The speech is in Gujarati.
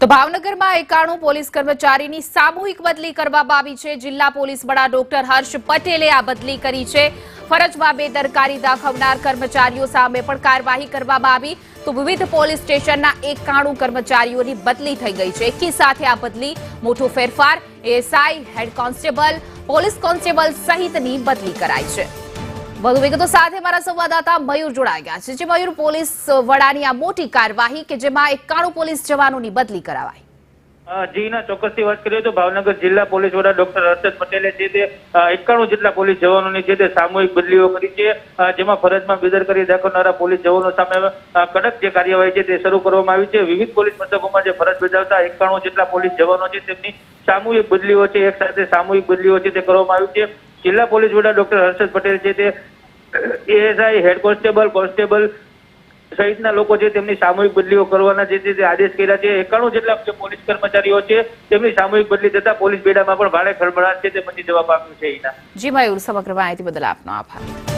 તો ભાવનગરમાં 91 પોલીસ કર્મચારીની સામૂહિક બદલી કરવામાં આવી છે। જિલ્લા પોલીસ વડા ડોક્ટર હર્ષ પટેલે આ બદલી કરી છે। ફરજમાં બેદરકારી દાખવનાર કર્મચારીઓ સામે પણ કાર્યવાહી કરવામાં આવી। તો વિવિધ પોલીસ સ્ટેશનના 91 કર્મચારીઓની બદલી થઈ ગઈ છે। એકી સાથે આ બદલી મોટો ફેરફાર ASI, head constable, police constable સહિતની બદલી કરાઈ છે। વધુ વિગતો સાથે મારા સંવાદદાતા મયુર જોડાઈ ગયા છે। જે મયુર, પોલીસ વડાની આ મોટી કાર્યવાહી કે જેમાં 91 પોલીસ જવાનોની બદલી કરાવાઈ। જી ના ચોક્કસથી વાત કરીએ તો ભાવનગર જિલ્લા પોલીસ વડા ડોક્ટર હર્ષદ પટેલે છે તે 91 જેટલા પોલીસ જવાનોની છે તે સામૂહિક બદલીઓ કરી છે। જેમાં ફરજમાં બેદરકારી દાખવનારા પોલીસ જવાનો સામે કડક જે કાર્યવાહી છે તે શરૂ કરવામાં આવી છે। વિવિધ પોલીસ મથકોમાં જે ફરજ બજાવતા 91 જેટલા પોલીસ જવાનો છે તેમની સામૂહિક બદલીઓ છે એક સાથે સામૂહિક બદલીઓ છે તે કરવામાં આવી છે। જિલ્લા પોલીસ વડા ડોક્ટર હર્ષદ પટેલ છે તે એએસઆઈ, હેડ કોન્સ્ટેબલ સહિતના લોકો છે તેમની સામૂહિક બદલીઓ કરવાના જે તે આદેશ કર્યા છે। 91 જેટલા જે પોલીસ કર્મચારીઓ છે તેમની સામૂહિક બદલી થતા પોલીસ બેડામાં પણ ભારે ખળભળાટ છે તે મચી જવા પામ્યું છે। જી મયુર, સમગ્ર માહિતી બદલ આપનો આભાર।